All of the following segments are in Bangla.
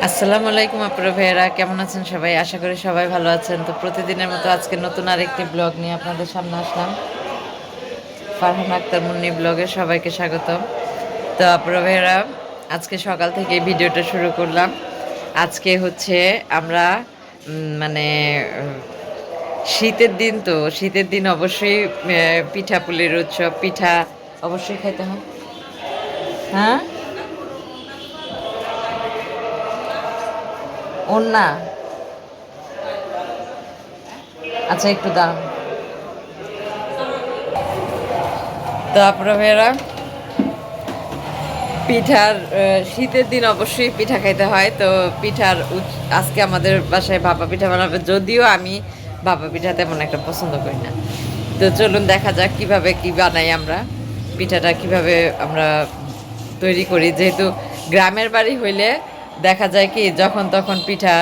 আসসালামু আলাইকুম আপুরা ভাইয়েরা, কেমন আছেন সবাই? আশা করি সবাই ভালো আছেন। তো প্রতিদিনের মতো আজকে নতুন আরেকটি ব্লগ নিয়ে আপনাদের সামনে আসলাম। ফারহান আক্তার মুন্নি ব্লগে সবাইকে স্বাগতম। তো আপুরা ভাইয়েরা, আজকে সকাল থেকে ভিডিওটা শুরু করলাম। আজকে হচ্ছে আমরা মানে শীতের দিন, তো শীতের দিন অবশ্যই পিঠা পুলির উৎসব, পিঠা অবশ্যই খাইতে হয়। হ্যাঁ, ওর না, আচ্ছা একটু দাঁড়ান। তো আপুরা ভাইয়েরা, পিঠার শীতের দিন অবশ্যই পিঠা খাইতে হয়। তো আজকে আমাদের বাসায় ভাপা পিঠা বানাবে, যদিও আমি ভাপা পিঠা তেমন একটা পছন্দ করি না। তো চলুন দেখা যাক কিভাবে কি বানাই আমরা, পিঠাটা কিভাবে আমরা তৈরি করি। যেহেতু গ্রামের বাড়ি হইলে দেখা যায় কি যখন তখন পিঠা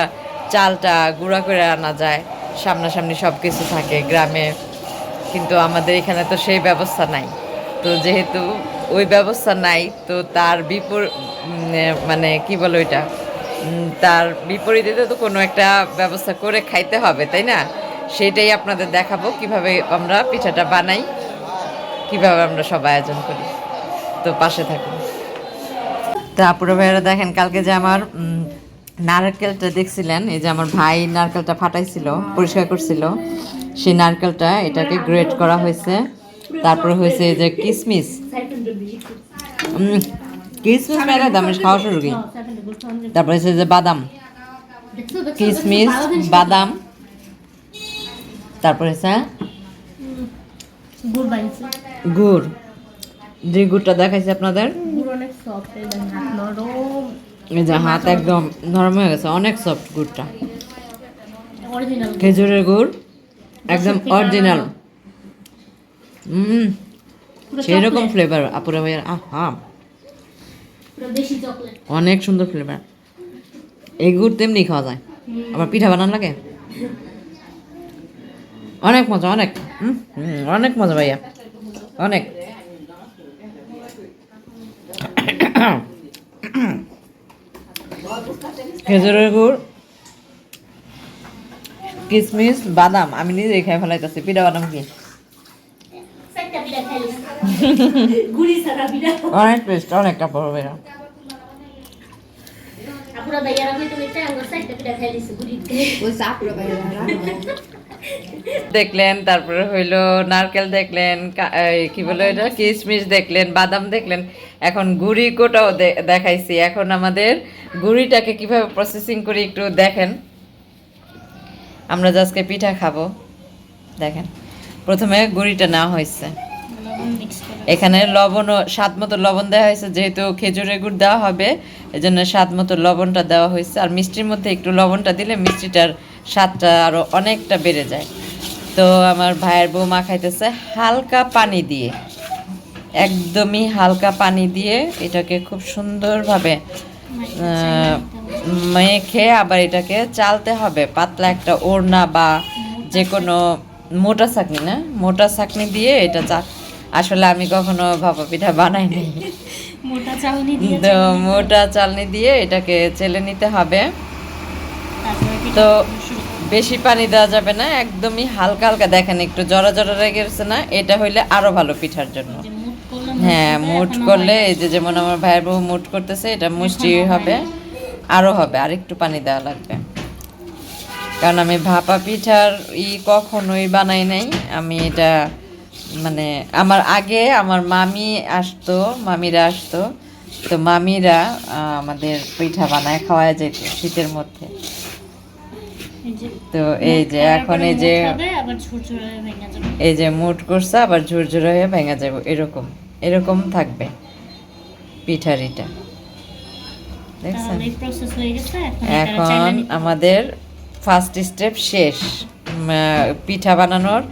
চালটা গুঁড়া করে আনা যায়, সামনাসামনি সব কিছু থাকে গ্রামে। কিন্তু আমাদের এখানে তো সেই ব্যবস্থা নাই। তো যেহেতু ওই ব্যবস্থা নাই, তো তার মানে কি বলো এটা, তার বিপরীতে তো কোনো একটা ব্যবস্থা করে খাইতে হবে, তাই না? সেটাই আপনাদের দেখাবো কিভাবে আমরা পিঠাটা বানাই, কিভাবে আমরা সব আয়োজন করি। তো পাশে থাকুন। তো আপুরা ভাইয়েরা দেখেন, কালকে যে আমার নারকেলটা দেখছিলেন, এই যে আমার ভাই নারকেলটা ফাটাইছিল, পরিষ্কার করছিল, সেই নারকেলটা এটাকে গ্রেট করা হয়েছে। তারপরে হয়েছে এই যে কিসমিস, কিসমিস মেলা দাম খাওয়া শুরু করি। তারপরে হচ্ছে যে বাদাম, কিসমিস, বাদাম, তারপরে হচ্ছে গুড়। যে গুড়টা দেখাইছে আপনাদের, এই যে হাত একদম নরম হয়ে গেছে, অনেক সফট গুড়টা, খেজুরের গুড়, একদম অরিজিনাল। সেরকম ফ্লেভার আপুরা ভাইয়ার, আহা অনেক সুন্দর ফ্লেভার। এই গুড় তেমনি খাওয়া যায়, আবার পিঠা বানান লাগে, অনেক মজা, অনেক অনেক মজা ভাইয়া, অনেক। খেজুরের গুড়, কিশমিশ, বাদাম আমি নিজেই খাই ফেলাইতেছি। পিঠা বাদাম কি অনেক টেস্ট, অনেকটা বড় বেড়া। দেখলেন, তারপরে হইলো নারকেল দেখলেন, কি বলে এটা, কিশমিশ দেখলেন, বাদাম দেখলেন। এখন গুড়ি কোটাও দেখাইছি। এখন আমাদের গুড়িটাকে কিভাবে প্রসেসিং করি একটু দেখেন। আমরা যে আজকে পিঠা খাবো, দেখেন প্রথমে গুড়িটা নেওয়া হয়েছে, এখানে লবণ, স্বাদ মতো লবণ দেওয়া হয়েছে, যেহেতু খেজুরের গুড় দেওয়া হবে এই জন্য স্বাদ মতো লবণটা দেওয়া হয়েছে। আর মিষ্টির মধ্যে একটু লবণটা দিলে মিষ্টিটার স্বাদটা আরও অনেকটা বেড়ে যায়। তো আমার ভাইয়ের বৌমা খাইতেছে হালকা পানি দিয়ে, একদমই হালকা পানি দিয়ে এটাকে খুব সুন্দরভাবে মেখে আবার এটাকে চালতে হবে। পাতলা একটা ওড়না বা যে কোনো মোটা ছাঁকনি, না মোটা ছাঁকনি দিয়ে এটা আসলে আমি কখনো ভাপা পিঠা বানাইনি। তো মোটা চালনি দিয়ে এটাকে চেলে নিতে হবে। তো বেশি পানি দেওয়া যাবে না, একদমই হালকা হালকা। দেখেন একটু জড়া জড়া লেগে গেছে না, এটা হইলে আরো ভালো পিঠার জন্য। হ্যাঁ, মুট করলে এই যে যেমন আমার ভাইয়ের বউ মুট করতেছে, এটা মুষ্টি হবে, আরো হবে, আর একটু পানি দেওয়া লাগবে। কারণ আমি ভাপা পিঠার কখনোই বানাই নাই। আমি এটা মানে আমার আগে আমার মামিরা আসতো, তো মামিরা আমাদের পিঠা বানায় খাওয়ায় যেত শীতের মধ্যে। তো এই যে এখন এই যে মুট করছে, আবার ঝুরঝুরে হয়ে ভেঙে যাবে, এরকম এরকম থাকবে পিঠার এটা, দেখছেন? এখন আমাদের ফার্স্ট স্টেপ শেষ, পিঠা বানানোর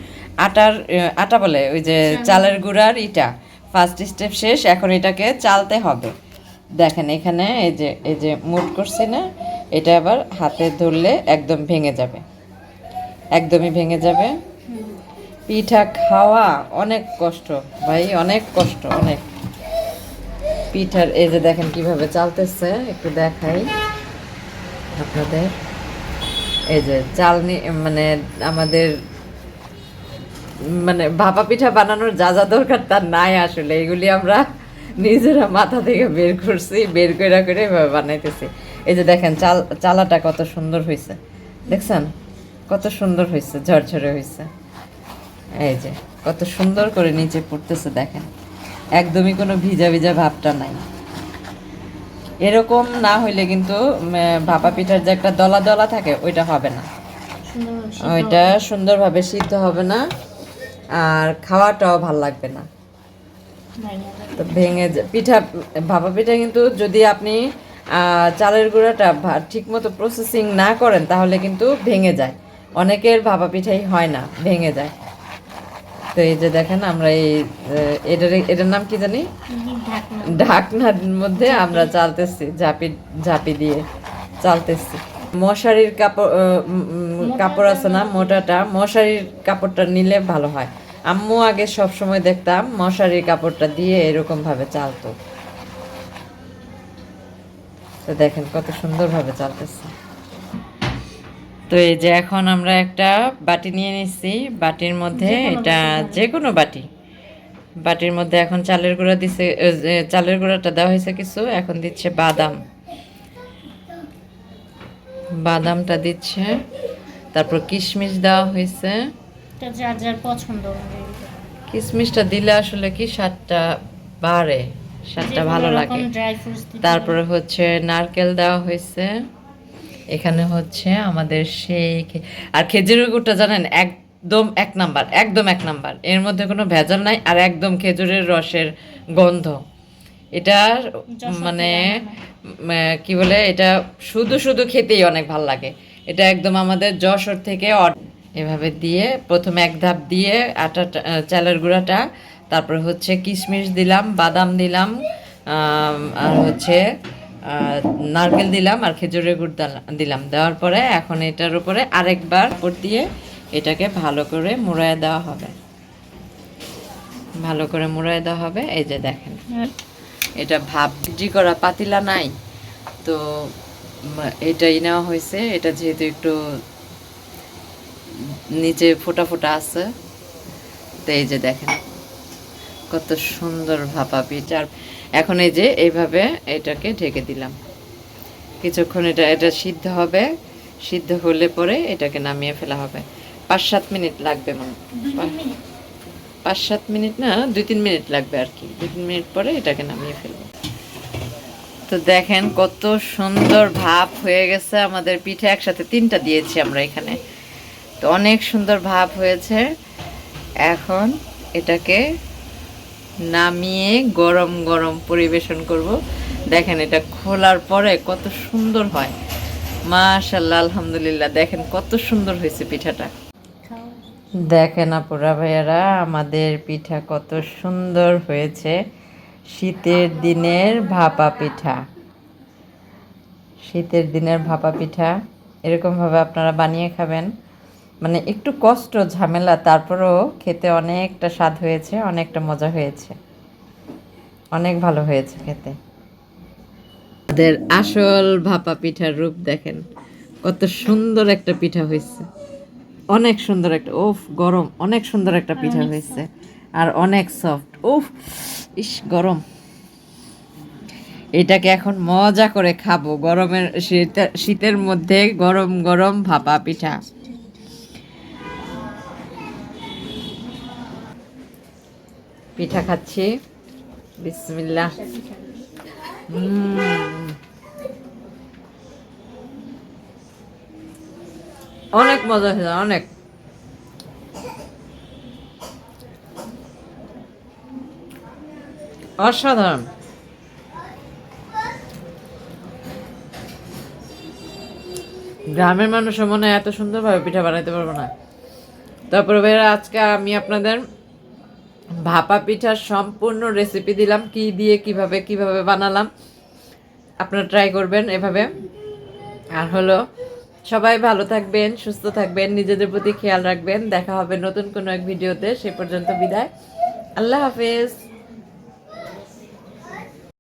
আটা বলে ওই যে চালের গুঁড়ার ইটা, ফার্স্ট স্টেপ শেষ। এখন এটাকে চালতে হবে। দেখেন এখানে এই যে মুট করছি না, এটা আবার হাতে ধরলে একদম ভেঙে যাবে, একদমই ভেঙে যাবে। পিঠা খাওয়া অনেক কষ্ট ভাই, অনেক কষ্ট, অনেক। পিঠার এই যে দেখেন কিভাবে চালতেছে, একটু দেখাই। আপনাদের এই যে চালনি মানে আমাদের মানে ভাপা পিঠা বানানোর যা যা দরকার তার নাই আসলে, এগুলি আমরা নিজেরা মাথা থেকে বের করছি, বের করে এভাবে বানাইতেছি। এই যে দেখেন চালাটা কত সুন্দর হয়েছে, দেখছেন কত সুন্দর হয়েছে, ঝরঝরে হয়েছে। এই যে কত সুন্দর করে নিচে পড়তেছে, দেখেন একদমই কোনো ভিজা ভিজা ভাবটা নাই। এরকম না হইলে কিন্তু ভাপা পিঠার যে একটা দলা দলা থাকে ওইটা হবে না, ওইটা সুন্দরভাবে সিদ্ধ হবে না, আর খাওয়াটাও ভাল লাগবে না। তো ভেঙে পিঠা, ভাপা পিঠা কিন্তু যদি আপনি চালের গুঁড়াটা ঠিক মতো প্রসেসিং না করেন তাহলে কিন্তু ভেঙে যায়। অনেকের ভাপা পিঠাই হয় না, ভেঙে যায়। তো এই যে দেখেন আমরা এই এটার নাম কি জানি, ঢাকনার মধ্যে আমরা চালতেছি, ঝাঁপি দিয়ে চালতেছি। মশারির কাপড় আছে না মোটাটা, মশারির কাপড়টা নিলে ভালো হয়। আম্মু আগে সব সময় দেখতাম মশারির কাপড়টা দিয়ে এরকম ভাবে চালতো। তো দেখেন কত সুন্দরভাবে চালতেছে। তো এই যে এখন আমরা একটা বাটি নিয়ে নিচ্ছি, বাটির মধ্যে এটা যে কোনো বাটির মধ্যে এখন চালের গুঁড়া দিছে, চালের গুঁড়াটা দেওয়া হয়েছে কিছু, এখন দিচ্ছে বাদামটা দিচ্ছে, তারপর কিশমিশ দেওয়া হয়েছে, যার যার পছন্দ। কিশমিশটা দিলে আসলে কি স্বাদটা বাড়ে, স্বাদটা ভালো লাগে। তারপরে হচ্ছে নারকেল দেওয়া হয়েছে, এখানে হচ্ছে আমাদের সেই আর খেজুরের গুড়টা জানেন একদম এক নাম্বার, এর মধ্যে কোনো ভেজাল নাই, আর একদম খেজুরের রসের গন্ধ। এটার মানে কি বলে, এটা শুধু শুধু খেতেই অনেক ভাল লাগে। এটা একদম আমাদের যশোর থেকে এভাবে দিয়ে প্রথমে এক ধাপ দিয়ে চালের গুঁড়াটা, তারপরে হচ্ছে কিশমিশ দিলাম, বাদাম দিলাম, আর হচ্ছে নারকেল দিলাম, আর খেজুরের গুড় দিলাম। দেওয়ার পরে এখন এটার উপরে আরেকবার উপর দিয়ে এটাকে ভালো করে মুড়ায় দেওয়া হবে, এই যে দেখেন এটা ভাজি করা পাতিলা নাই তো এটাই নেওয়া হয়েছে। এটা যেহেতু একটু নিচে ফোটা ফোটা আছে, তো এই যে দেখেন কত সুন্দর ভাপা পিঠা। এখন এই যে এইভাবে এটাকে ঢেকে দিলাম কিছুক্ষণ, এটা সিদ্ধ হবে, সিদ্ধ হলে পরে এটাকে নামিয়ে ফেলা হবে। 5-7 মিনিট লাগবে, 5-7 মিনিট না, 2-3 মিনিট লাগবে আর কি। 2-3 মিনিট পরে এটাকে নামিয়ে ফেলবো। তো দেখেন কত সুন্দর ভাপ হয়ে গেছে আমাদের পিঠা, একসাথে 3টা দিয়েছি আমরা এখানে, তো অনেক সুন্দর ভাপ হয়েছে। এখন এটাকে নামিয়ে গরম গরম পরিবেশন করব। দেখেন এটা খোলার পরে কত সুন্দর হয়, মাশাআল্লাহ, আলহামদুলিল্লাহ। দেখেন কত সুন্দর হয়েছে পিঠাটা। দেখেন আপুরা ভাইয়ারা, আমাদের পিঠা কত সুন্দর হয়েছে। শীতের দিনের ভাপা পিঠা, এরকমভাবে আপনারা বানিয়ে খাবেন। মানে একটু কষ্ট ঝামেলা, তারপরেও খেতে অনেকটা স্বাদ হয়েছে, অনেকটা মজা হয়েছে, অনেক ভালো হয়েছে খেতে। আমাদের আসল ভাপা পিঠার রূপ দেখেন, কত সুন্দর একটা পিঠা হয়েছে, অনেক সুন্দর একটা, গরম, অনেক সুন্দর একটা পিঠা হয়েছে, আর অনেক সফট। গরম। এটাকে এখন মজা করে খাবো গরমের শীতের মধ্যে, গরম গরম ভাপা পিঠা। পিঠা খাচ্ছি, বিসমিল্লাহ। অনেক মজা হয়েছে, অনেক। অসাধারণ। গ্রামের মানুষ মনে হয় এত সুন্দরভাবে পিঠা বানাইতে পারবো না। তারপরে ভাইরা আজকে আমি আপনাদের ভাপা পিঠার সম্পূর্ণ রেসিপি দিলাম, কি দিয়ে কিভাবে বানালাম। আপনারা ট্রাই করবেন এভাবে। আর হলো, সবাই ভালো থাকবেন, সুস্থ থাকবেন, নিজেদের প্রতি খেয়াল রাখবেন। দেখা হবে নতুন কোনো এক ভিডিওতে, সে পর্যন্ত বিদায়, আল্লাহ হাফেজ।